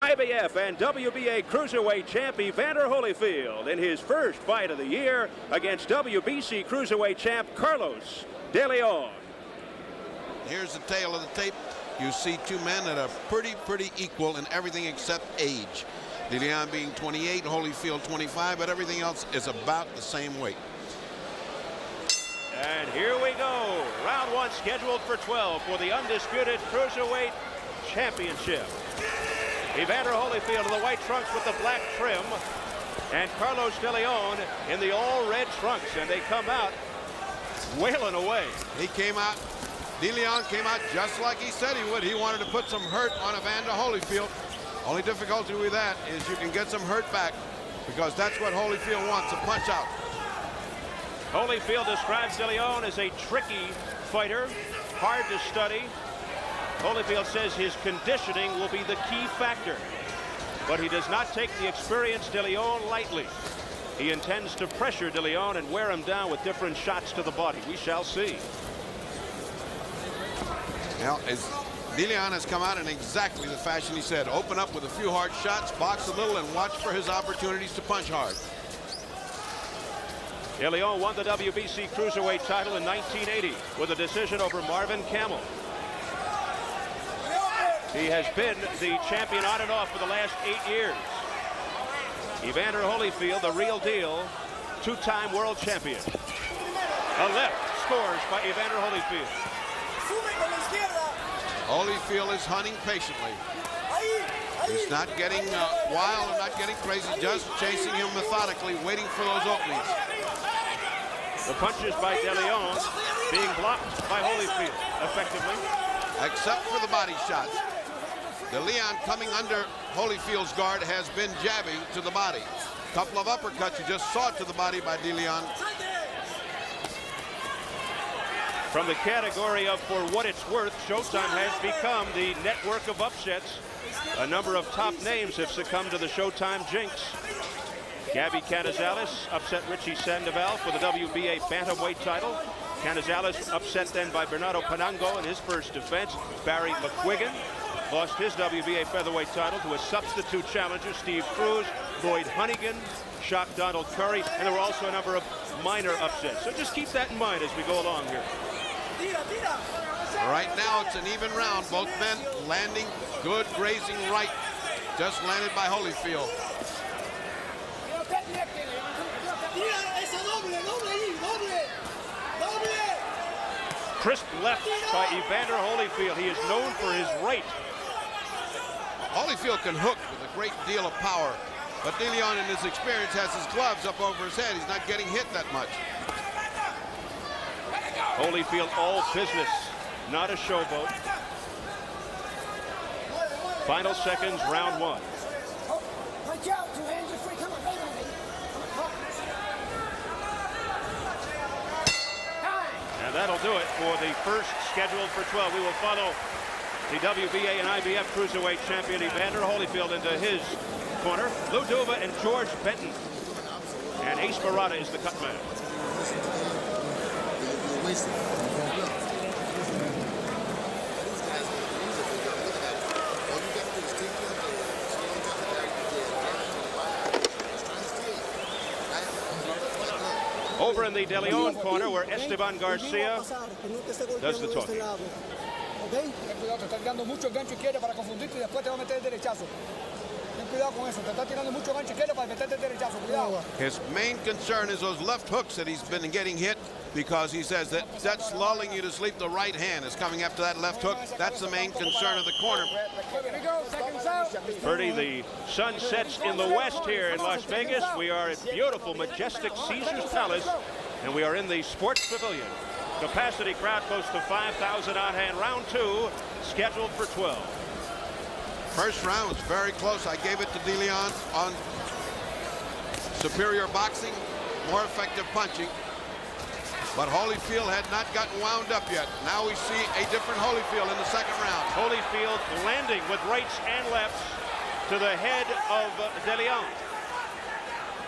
IBF and WBA Cruiserweight champ Evander Holyfield in his first fight of the year against WBC Cruiserweight champ Carlos de León. Here's the tail of the tape. You see two men that are pretty equal in everything except age. De León being 28, Holyfield 25, but everything else is about the same weight. And here we go. Round one scheduled for 12 for the undisputed Cruiserweight Championship. Evander Holyfield in the white trunks with the black trim, and Carlos de León in the all-red trunks, and they come out wailing away. He came out, De León came out just like he said he would. He wanted to put some hurt on Evander Holyfield. Only difficulty with that is you can get some hurt back, because that's what Holyfield wants, a punch out. Holyfield describes de León as a tricky fighter, hard to study. Holyfield says his conditioning will be the key factor, but he does not take the experienced de León lightly. He intends to pressure de León and wear him down with different shots to the body. We shall see. Now, De León has come out in exactly the fashion he said. Open up with a few hard shots, box a little, and watch for his opportunities to punch hard. De León won the WBC Cruiserweight title in 1980 with a decision over Marvin Camel. He has been the champion on and off for the last 8 years. Evander Holyfield, the real deal, two-time world champion. A left scores by Evander Holyfield. Holyfield is hunting patiently. He's not getting wild, not getting crazy, just chasing him methodically, waiting for those openings. The punches by de León being blocked by Holyfield effectively. Except for the body shots. De León coming under Holyfield's guard has been jabbing to the body. Couple of uppercuts, you just saw it to the body by De León. From the category of for what it's worth, Showtime has become the network of upsets. A number of top names have succumbed to the Showtime jinx. Gabby Canizales upset Richie Sandoval for the WBA bantamweight title. Canizales upset then by Bernardo Panango in his first defense. Barry McQuiggan lost his WBA featherweight title to a substitute challenger, Steve Cruz. Lloyd Honeyghan shocked Donald Curry, and there were also a number of minor upsets. So just keep that in mind as we go along here. Right now it's an even round. Both men landing good grazing right. Just landed by Holyfield. Crisp left by Evander Holyfield. He is known for his right. Holyfield can hook with a great deal of power, but De León in his experience has his gloves up over his head. He's not getting hit that much. Holyfield all business, not a showboat. Final seconds, round one. And that'll do it for the first scheduled for 12. We will follow the WBA and IBF Cruiserweight champion Evander Holyfield into his corner. Lou Duva and George Benton. And Ace Barada is the cut man. Over in the De León corner, where Esteban Garcia does the talking. His main concern is those left hooks that he's been getting hit, because he says that that's lulling you to sleep. The right hand is coming after that left hook. That's the main concern of the corner. Bertie, the sun sets in the west here in Las Vegas. We are at beautiful, majestic Caesars Palace, and we are in the Sports Pavilion. Capacity crowd close to 5,000 on hand. Round two scheduled for 12. First round was very close. I gave it to De León on superior boxing, more effective punching. But Holyfield had not gotten wound up yet. Now we see a different Holyfield in the second round. Holyfield landing with rights and lefts to the head of De León.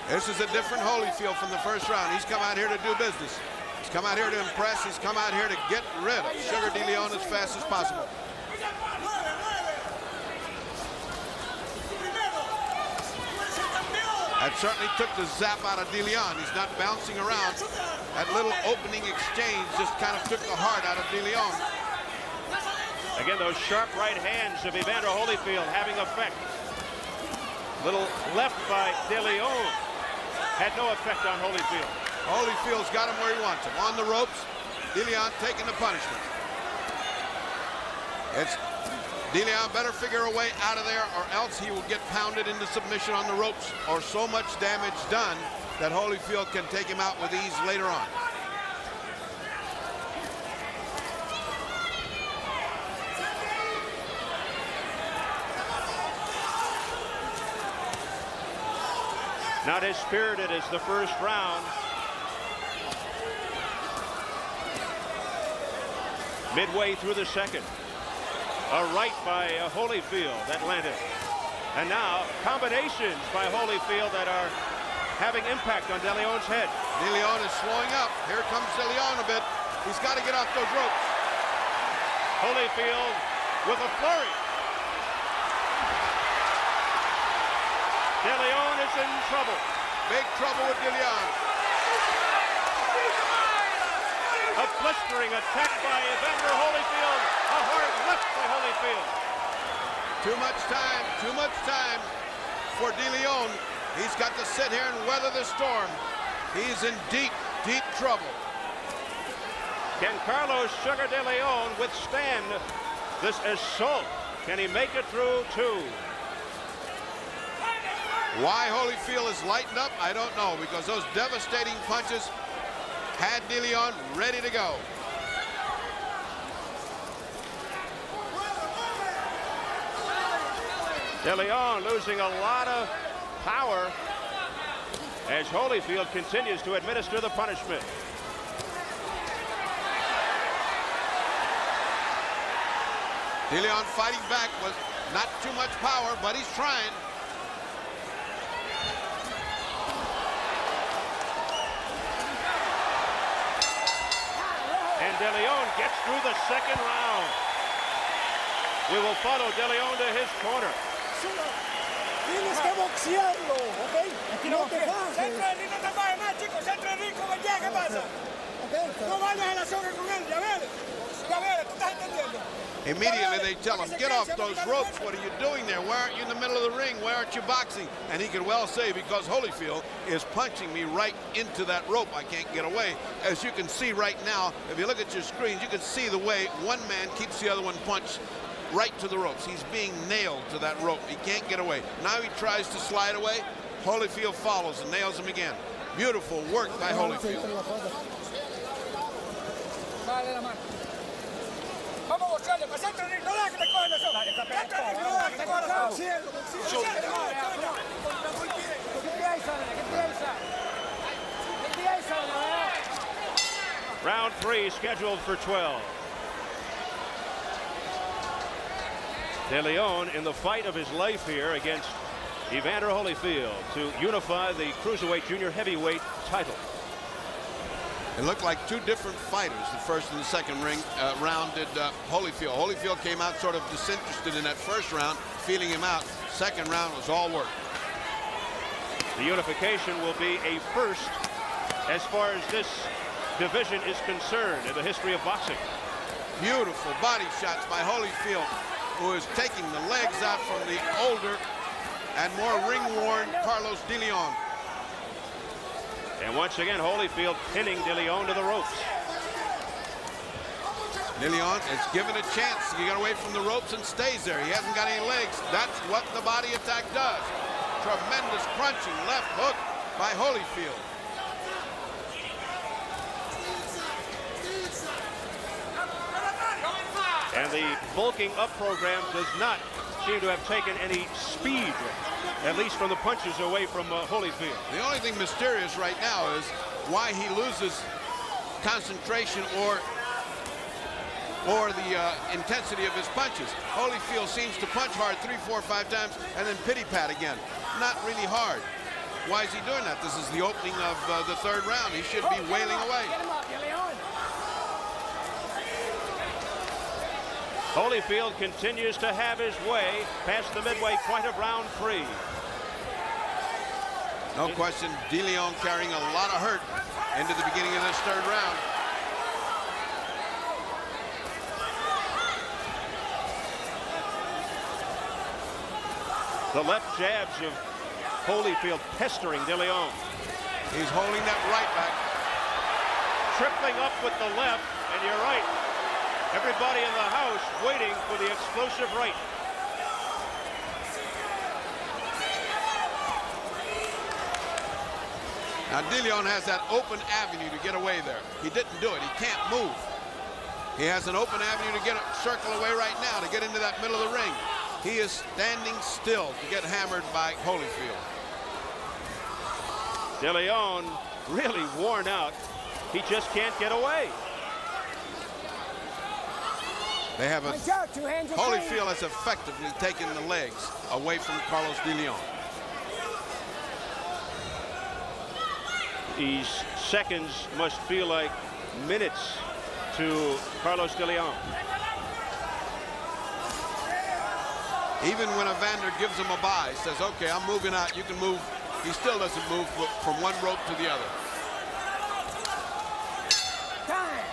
This is a different Holyfield from the first round. He's come out here to do business. He's come out here to impress. He's come out here to get rid of Sugar De León as fast as possible. That certainly took the zap out of De León. He's not bouncing around. That little opening exchange just kind of took the heart out of De León. Again, those sharp right hands of Evander Holyfield having effect. Little left by De León had no effect on Holyfield. Holyfield's got him where he wants him. On the ropes, De León taking the punishment. It's De León better figure a way out of there, or else he will get pounded into submission on the ropes, or so much damage done that Holyfield can take him out with ease later on. Not as spirited as the first round. Midway through the second. A right by Holyfield that landed. And now combinations by Holyfield that are having impact on De León's head. De León is slowing up. Here comes De León a bit. He's got to get off those ropes. Holyfield with a flurry. De León is in trouble. Big trouble with De León. A blistering attack by Evander Holyfield. A hard left by Holyfield. Too much time for De León. He's got to sit here and weather the storm. He's in deep, deep trouble. Can Carlos Sugar De León withstand this assault? Can he make it through two? Why Holyfield is lightened up, I don't know, because those devastating punches had De León ready to go. De León losing a lot of power as Holyfield continues to administer the punishment. De León fighting back with not too much power, but he's trying. And De León gets through the second round. We will follow De León to his corner. Tienes que boxearlo, ¿ok? No te bajes. Centro de ring, no te bajes más, chicos. Centro de ring, ¿cómo ya? ¿Qué pasa? No vayas a la soga con él, ya ves. Ya ves, tú estás entendiendo. Immediately they tell him, get off those ropes. What are you doing there? Why aren't you in the middle of the ring? Why aren't you boxing? And he could well say, because Holyfield is punching me right into that rope. I can't get away. As you can see right now, if you look at your screens, you can see the way one man keeps the other one punched right to the ropes. He's being nailed to that rope. He can't get away. Now he tries to slide away. Holyfield follows and nails him again. Beautiful work by Holyfield. Vamos a boxearle, para centro de ring, no dejes que te cojan la soga. Centro de ring, no dejes que te cojan la soga. ¿Qué piensa? Round 3 scheduled for 12. De León in the fight of his life here against Evander Holyfield to unify the cruiserweight junior heavyweight title. It looked like two different fighters. The first and the second round did Holyfield. Holyfield came out sort of disinterested in that first round, feeling him out. Second round was all work. The unification will be a first as far as this division is concerned in the history of boxing. Beautiful body shots by Holyfield, who is taking the legs out from the older and more ring-worn Carlos De León. And once again, Holyfield pinning De León to the ropes. De León is given a chance to get away from the ropes and stays there. He hasn't got any legs. That's what the body attack does. Tremendous crunching left hook by Holyfield. And the bulking up program does not seem to have taken any speed, at least from the punches away from Holyfield. The only thing mysterious right now is why he loses concentration or the intensity of his punches. Holyfield seems to punch hard 3, 4, 5 times and then pity-pat again. Not really hard. Why is he doing that? This is the opening of the third round. He should be wailing away. Holyfield continues to have his way past the midway point of round 3. No question, De León carrying a lot of hurt into the beginning of this third round. The left jabs of Holyfield pestering De León. He's holding that right back. Tripling up with the left, and you're right. Everybody in the house waiting for the explosive right. Now De León has that open avenue to get away there. He didn't do it. He can't move. He has an open avenue to get a circle away right now to get into that middle of the ring. He is standing still to get hammered by Holyfield. De León really worn out. He just can't get away. They have a Watch out, 2 hands are clean. Holyfield has effectively taken the legs away from Carlos De León. These seconds must feel like minutes to Carlos De León. Even when Evander gives him a bye, says, okay, I'm moving out, you can move. He still doesn't move from one rope to the other. Time.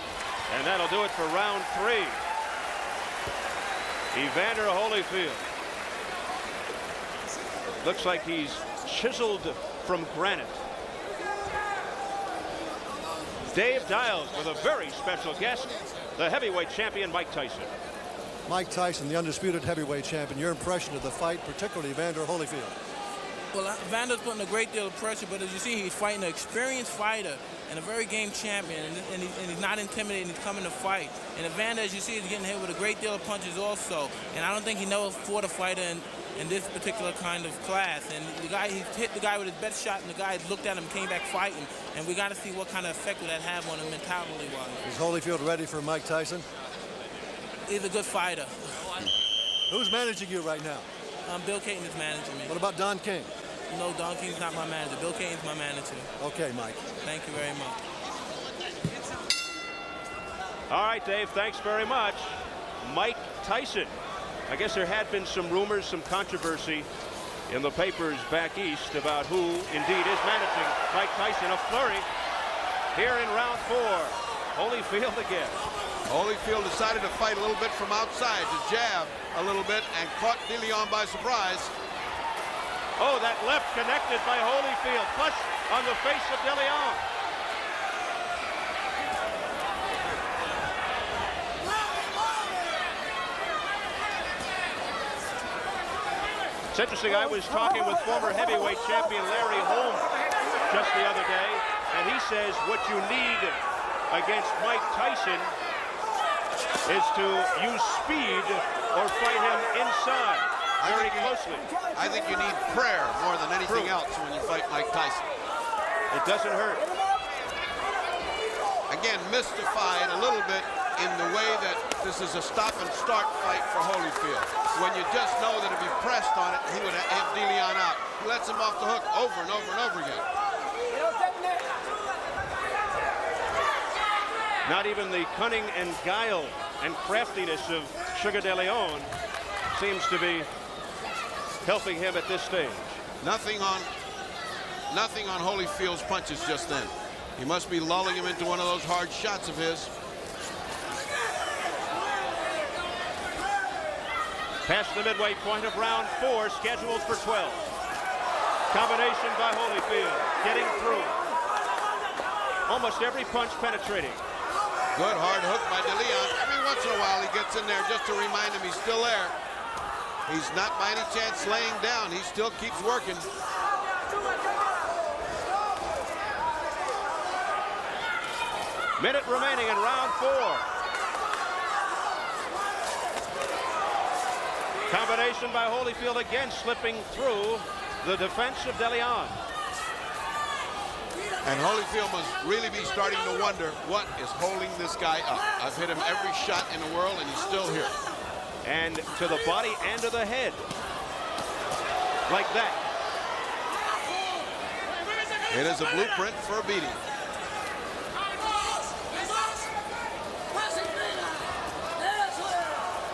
And that'll do it for round 3. Evander Holyfield. Looks like he's chiseled from granite. Dave Dials with a very special guest, the heavyweight champion Mike Tyson. Mike Tyson, the undisputed heavyweight champion. Your impression of the fight, particularly Evander Holyfield? Well, Evander's putting a great deal of pressure, but as you see, he's fighting an experienced fighter and a very game champion, and he's not intimidating. He's coming to fight. And Evander, as you see, is getting hit with a great deal of punches also. And I don't think he never fought a fighter in this particular kind of class. And the guy, he hit the guy with his best shot, and the guy looked at him, came back fighting. And we got to see what kind of effect will that have on him mentality-wise. Is Holyfield ready for Mike Tyson? He's a good fighter. Who's managing you right now? Bill Caton is managing me. What about Don King? No, Don King's not my manager. Bill Caton's my manager. Okay, Mike. Thank you very much. All right, Dave, thanks very much. Mike Tyson. I guess there had been some rumors, some controversy in the papers back east about who indeed is managing Mike Tyson. A flurry here in round 4. Holyfield again. Holyfield decided to fight a little bit from outside, to jab a little bit, and caught De León by surprise. Oh, that left connected by Holyfield. Flush on the face of De León. It's interesting, I was talking with former heavyweight champion Larry Holm just the other day, and he says what you need against Mike Tyson is to use speed or fight him inside very closely. I think you need prayer more than anything else when you fight Mike Tyson. It doesn't hurt. Again, mystified a little bit in the way that this is a stop-and-start fight for Holyfield. When you just know that if he pressed on it, he would have De León out. He lets him off the hook over and over and over again. Not even the cunning and guile and craftiness of Sugar De León seems to be helping him at this stage. Nothing on Holyfield's punches just then. He must be lulling him into one of those hard shots of his. Past the midway point of round 4, scheduled for 12. Combination by Holyfield, getting through. Almost every punch penetrating. Good hard hook by De León. Every once in a while he gets in there just to remind him he's still there. He's not by any chance laying down. He still keeps working. Minute remaining in round 4. Combination by Holyfield again slipping through the defense of De León. And Holyfield must really be starting to wonder what is holding this guy up. I've hit him every shot in the world and he's still here. And to the body and to the head. Like that. It is a blueprint for a beating.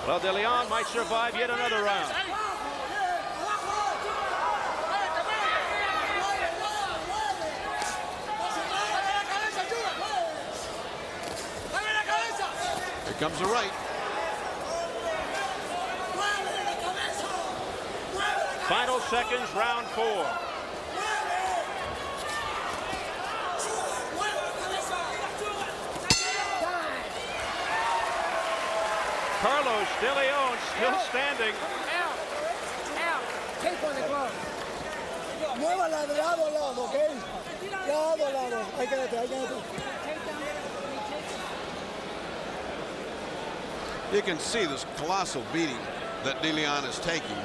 Well, De León might survive yet another round. comes the right. Final seconds, round 4. Carlos De León still standing. Tape on the glove. Muévala de lado a lado, ¿ok? Lado a lado. Ahí quédate, ahí quédate. You can see this colossal beating that De León is taking,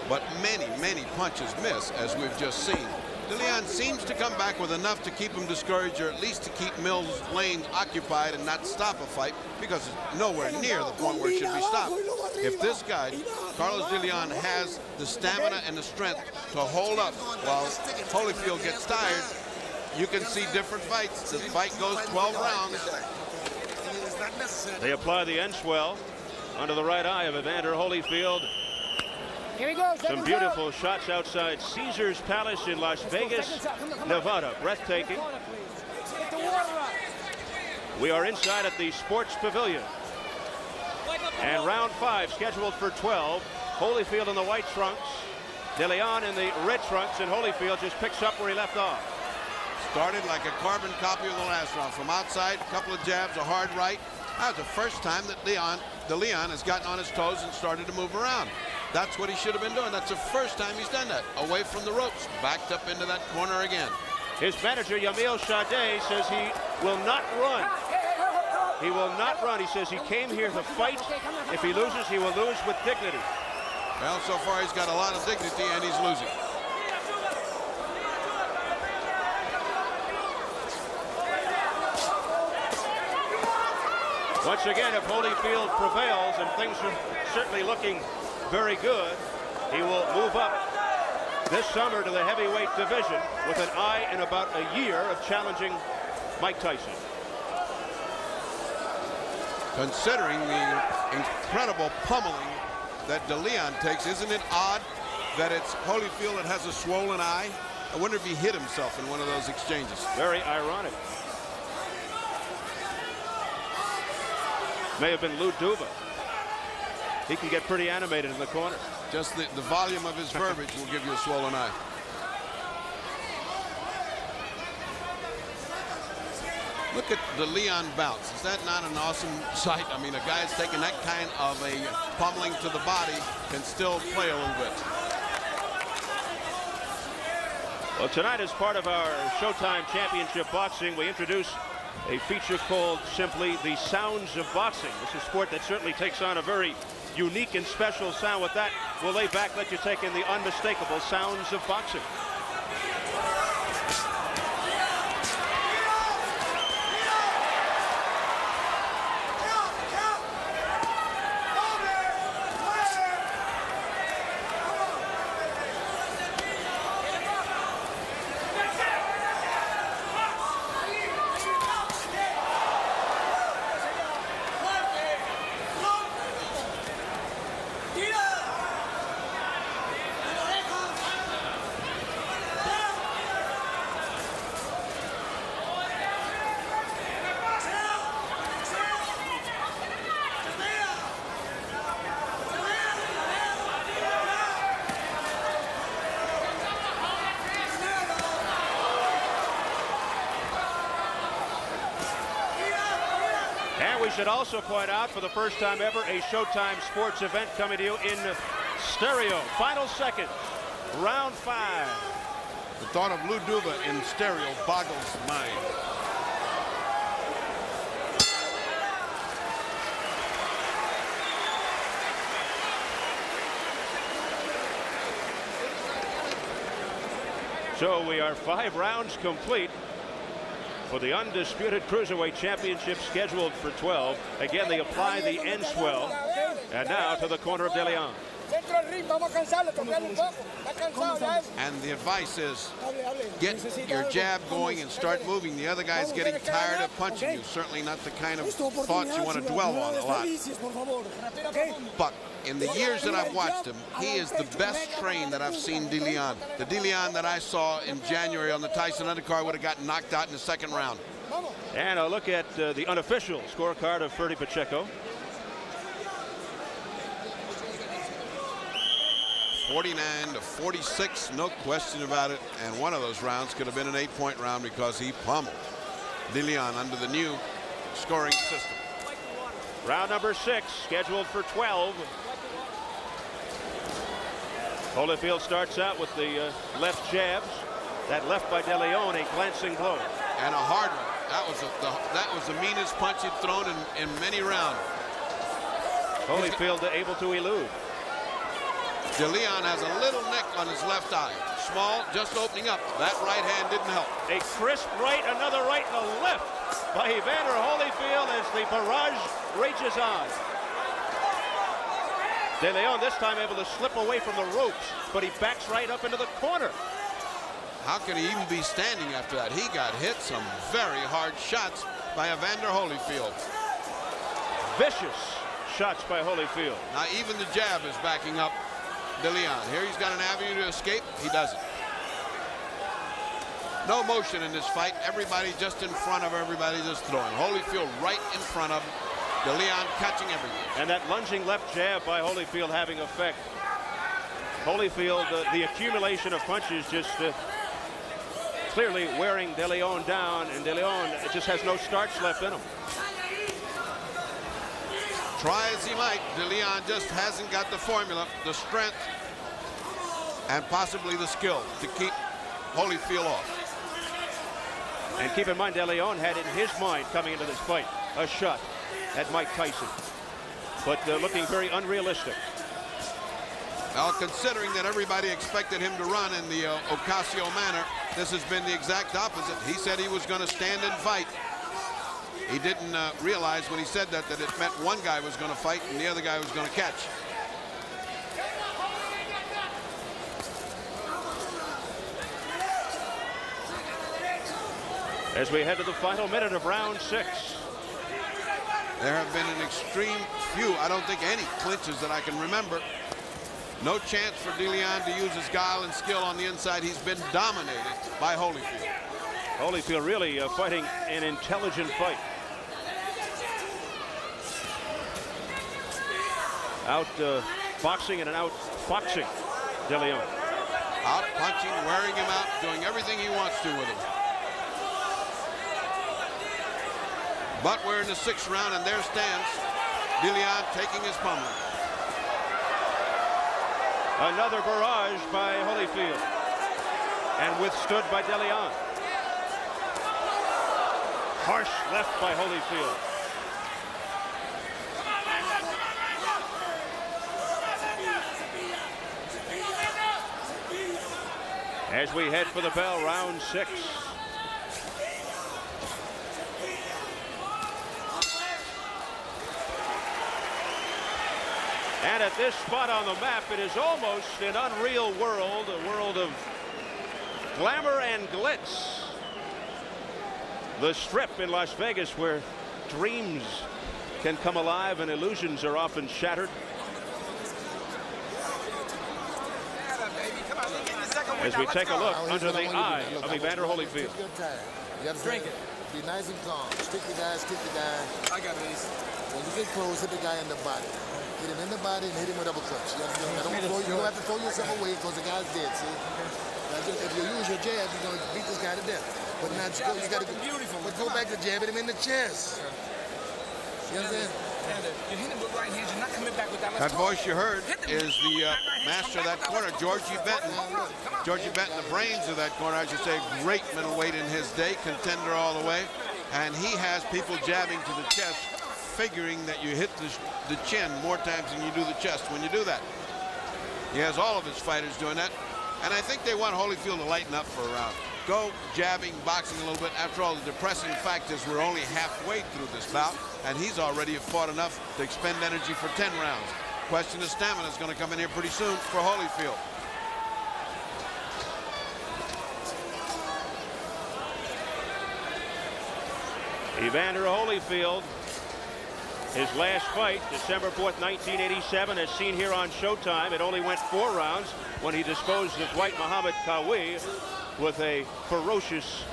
but many punches miss, as we've just seen. De León seems to come back with enough to keep him discouraged, or at least to keep Mills' lanes occupied and not stop a fight, because it's nowhere near the point where it should be stopped. If this guy, Carlos De León, has the stamina and the strength to hold up while Holyfield gets tired, you can see different fights. The fight goes 12 rounds. They apply the end swell under the right eye of Evander Holyfield. Here we go. Some beautiful shots outside Caesar's Palace in Las Vegas, Nevada. Breathtaking. We are inside at the Sports Pavilion. And round 5 scheduled for 12. Holyfield in the white trunks, De León in the red trunks, and Holyfield just picks up where he left off. Started like a carbon copy of the last round. From outside, a couple of jabs, a hard right. That was the first time that De León has gotten on his toes and started to move around. That's what he should have been doing. That's the first time he's done that. Away from the ropes, backed up into that corner again. His manager, Yamil Shadeh, says he will not run. He will not run. He says he came here to fight. If he loses, he will lose with dignity. Well, so far he's got a lot of dignity, and he's losing. Once again, if Holyfield prevails, and things are certainly looking very good, he will move up this summer to the heavyweight division with an eye in about a year of challenging Mike Tyson. Considering the incredible pummeling that De León takes, isn't it odd that it's Holyfield that has a swollen eye? I wonder if he hit himself in one of those exchanges. Very ironic. May have been Lou Duva. He can get pretty animated in the corner. Just the volume of his verbiage will give you a swollen eye. Look at De León bounce. Is that not an awesome sight? I mean, a guy that's taking that kind of a pummeling to the body can still play a little bit. Well, tonight, as part of our Showtime Championship Boxing, we introduce a feature called simply The Sounds of Boxing. It's a sport that certainly takes on a very unique and special sound. With that, we'll lay back, let you take in the unmistakable sounds of boxing. We should also point out, for the first time ever, a Showtime sports event coming to you in stereo. Final seconds, round 5. The thought of Lou Duva in stereo boggles the mind. So we are 5 rounds complete for the undisputed Cruiserweight Championship scheduled for 12. Again, they apply the end swell. And now to the corner of De León. And the advice is, get your jab going and start moving. The other guy's getting tired of punching you. Certainly not the kind of thoughts you want to dwell on a lot. But in the years that I've watched him, he is the best trained that I've seen De León. The De León that I saw in January on the Tyson undercard would have gotten knocked out in the second round. And a look at the unofficial scorecard of Ferdy Pacheco. 49-46, no question about it. And one of those rounds could have been an 8-point round because he pummeled León under the new scoring system. Round number 6, scheduled for 12. Holyfield starts out with the left jabs. That left by León, a glancing blow. And a hard one. That was the meanest punch he'd thrown in many rounds. Holyfield able to elude. León has a little nick on his left eye. Small, just opening up. That right hand didn't help. A crisp right, another right, and a left by Evander Holyfield as the barrage rages on. León this time able to slip away from the ropes, but he backs right up into the corner. How could he even be standing after that? He got hit some very hard shots by Evander Holyfield. Vicious shots by Holyfield. Now even the jab is backing up León. Here he's got an avenue to escape. He doesn't. No motion in this fight. Everybody just in front of everybody just throwing. Holyfield right in front of León catching everything. And that lunging left jab by Holyfield having effect. Holyfield, the accumulation of punches just clearly wearing León down, and León just has no starch left in him. Try as he might, León just hasn't got the formula, the strength, and possibly the skill to keep Holyfield off. And keep in mind, León had in his mind coming into this fight a shot at Mike Tyson, but looking very unrealistic. Well, considering that everybody expected him to run in the Ocasio manner, this has been the exact opposite. He said he was going to stand and fight. He didn't realize when he said that it meant one guy was going to fight and the other guy was going to catch. As we head to the final minute of round 6. There have been an extreme few, I don't think any clinches that I can remember. No chance for León to use his guile and skill on the inside. He's been dominated by Holyfield. Holyfield really fighting an intelligent fight. Out boxing and out foxing León. Out punching, wearing him out, doing everything he wants to with him. But we're in the 6th round, and there stands León taking his pummeling. Another barrage by Holyfield, and withstood by León. Harsh left by Holyfield. As we head for the bell, round 6. And at this spot on the map, it is almost an unreal world, a world of glamour and glitz. The Strip in Las Vegas, where dreams can come alive and illusions are often shattered. As we take a look under the eye of Evander Holyfield. You have to drink it. Be nice and calm. Stick the guy, stick the guy. I got this. When you get close, hit the guy in the body. Hit him in the body and hit him with double clutch. You don't have to throw yourself away because the guy's dead, see? If you use your jab, you're going to beat this guy to death. But now you got to go back to jabbing him in the chest. You understand? You hit him with right hands, you're not coming back with that. That voice you heard is the master of that corner, Georgie Benton. Georgie Benton, the brains of that corner, I should say, great middleweight in his day, contender all the way. And he has people jabbing to the chest, figuring that you hit the chin more times than you do the chest when you do that. He has all of his fighters doing that. And I think they want Holyfield to lighten up for a round. Go jabbing, boxing a little bit. After all, the depressing fact is we're only halfway through this bout, and he's already fought enough to expend energy for 10 rounds. Question of stamina is going to come in here pretty soon for Holyfield. Evander Holyfield, his last fight, December 4th, 1987, as seen here on Showtime. It only went 4 rounds when he disposed of White Muhammad Qawi with a ferocious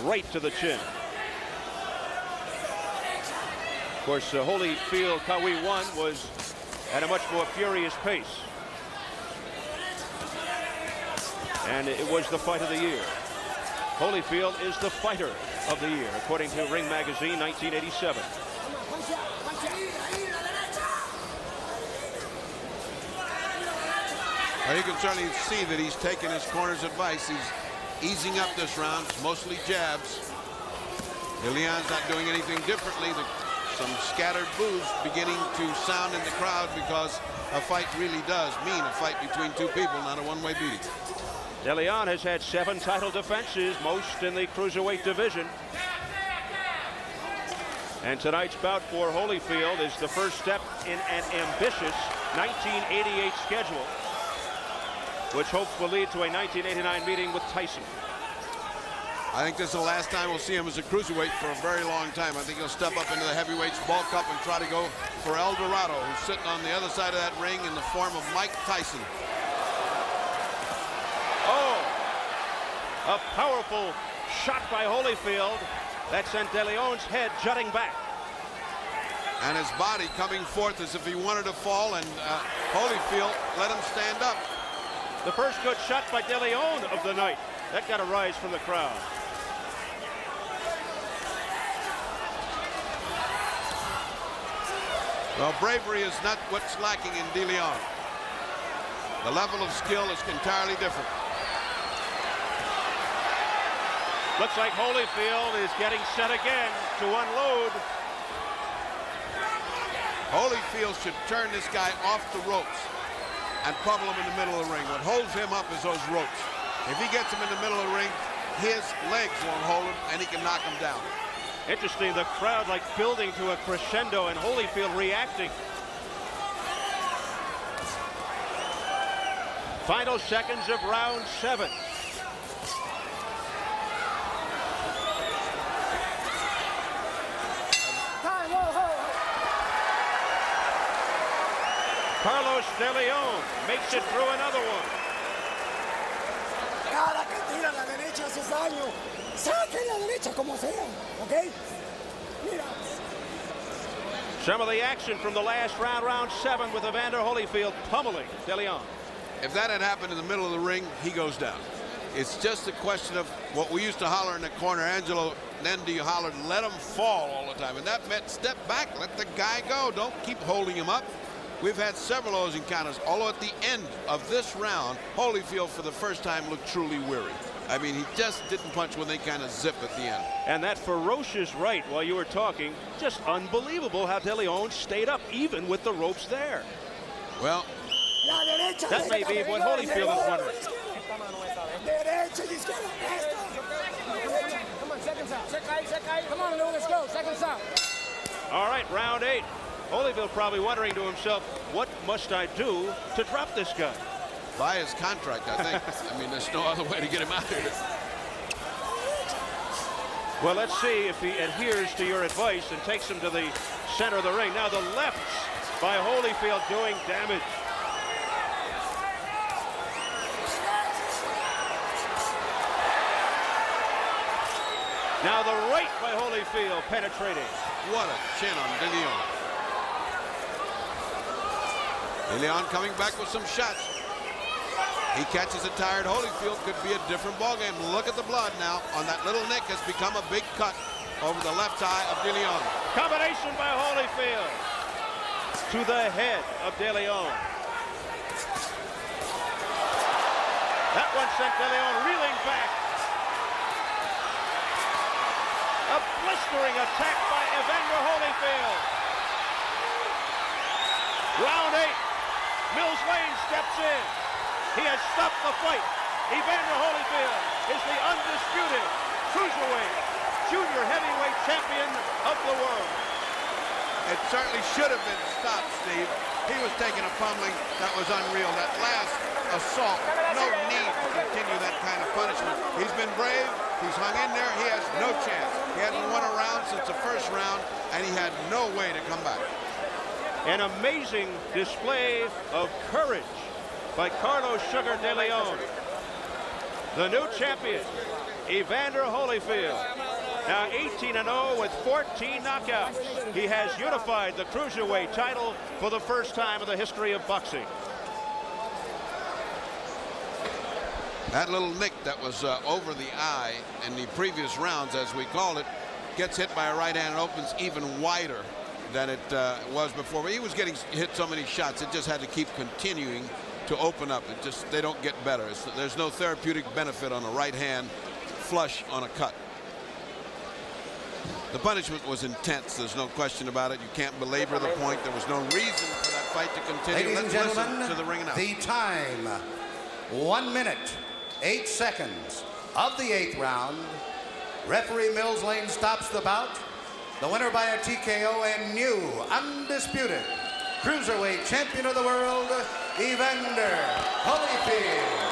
right to the chin. course, Holyfield Kawi 1 was at a much more furious pace. And it was the fight of the year. Holyfield is the fighter of the year, according to Ring Magazine, 1987. Well, you can certainly see that he's taken his corner's advice. He's easing up this round. It's mostly jabs. León's not doing anything differently. Some scattered boos beginning to sound in the crowd because a fight really does mean a fight between two people, not a one-way beating. De León has had 7 title defenses, most in the cruiserweight division. And tonight's bout for Holyfield is the first step in an ambitious 1988 schedule, which hopes will lead to a 1989 meeting with Tyson. I think this is the last time we'll see him as a cruiserweight for a very long time. I think he'll step up into the heavyweights, bulk up, and try to go for El Dorado, who's sitting on the other side of that ring in the form of Mike Tyson. Oh, a powerful shot by Holyfield that sent De León's head jutting back. And his body coming forth as if he wanted to fall, and Holyfield let him stand up. The first good shot by De León of the night. That got a rise from the crowd. Well, bravery is not what's lacking in De León. The level of skill is entirely different. Looks like Holyfield is getting set again to unload. Holyfield should turn this guy off the ropes and pummel him in the middle of the ring. What holds him up is those ropes. If he gets him in the middle of the ring, his legs won't hold him, and he can knock him down. Interesting, the crowd like building to a crescendo and Holyfield reacting. Final seconds of round 7. Carlos De León makes it through another one. Cada que tira la derecha hace daño. Saque la derecha como sea, ¿ok? Mira. Some of the action from the last round, round 7, with Evander Holyfield pummeling De León. If that had happened in the middle of the ring, he goes down. It's just a question of what we used to holler in the corner. Angelo Nendi hollered, let him fall all the time. And that meant step back, let the guy go. Don't keep holding him up. We've had several of those encounters, although at the end of this round, Holyfield for the first time looked truly weary. I mean, he just didn't punch when they kind of zip at the end. And that ferocious right while you were talking, just unbelievable how De León stayed up even with the ropes there. Well, that may be what Holyfield is wondering. Come on, seconds out. Come on, León, let's go. Seconds out. All right, round 8. Holyfield probably wondering to himself, what must I do to drop this guy? By his contract, I think. I mean, there's no other way to get him out of here. Well, let's see if he adheres to your advice and takes him to the center of the ring. Now the lefts by Holyfield doing damage. Now the right by Holyfield penetrating. What a chin on De León. De León coming back with some shots. He catches a tired Holyfield. Could be a different ballgame. Look at the blood now on that little nick. Has become a big cut over the left eye of De León. Combination by Holyfield to the head of De León. That one sent De León reeling back. A blistering attack by Evander Holyfield. Round 8. Mills Lane steps in. He has stopped the fight. Evander Holyfield is the undisputed cruiserweight junior heavyweight champion of the world. It certainly should have been stopped, Steve. He was taking a pummeling that was unreal. That last assault, no need to continue that kind of punishment. He's been brave. He's hung in there. He has no chance. He hasn't won a round since the first round, and he had no way to come back. An amazing display of courage by Carlos Sugar De León. The new champion, Evander Holyfield. Now 18-0 with 14 knockouts. He has unified the cruiserweight title for the first time in the history of boxing. That little nick that was over the eye in the previous rounds, as we called it, gets hit by a right hand and opens even wider than it was before. But he was getting hit so many shots, it just had to keep continuing to open up. It just, they don't get better. There's no therapeutic benefit on a right hand flush on a cut. The punishment was intense. There's no question about it. You can't belabor the point. There was no reason for that fight to continue. Ladies and Let's gentlemen, listen to the ring announcer. the time, 1 minute, 8 seconds of the 8th round. Referee Mills Lane stops the bout. The winner by a TKO and new, undisputed, cruiserweight champion of the world, Evander Holyfield.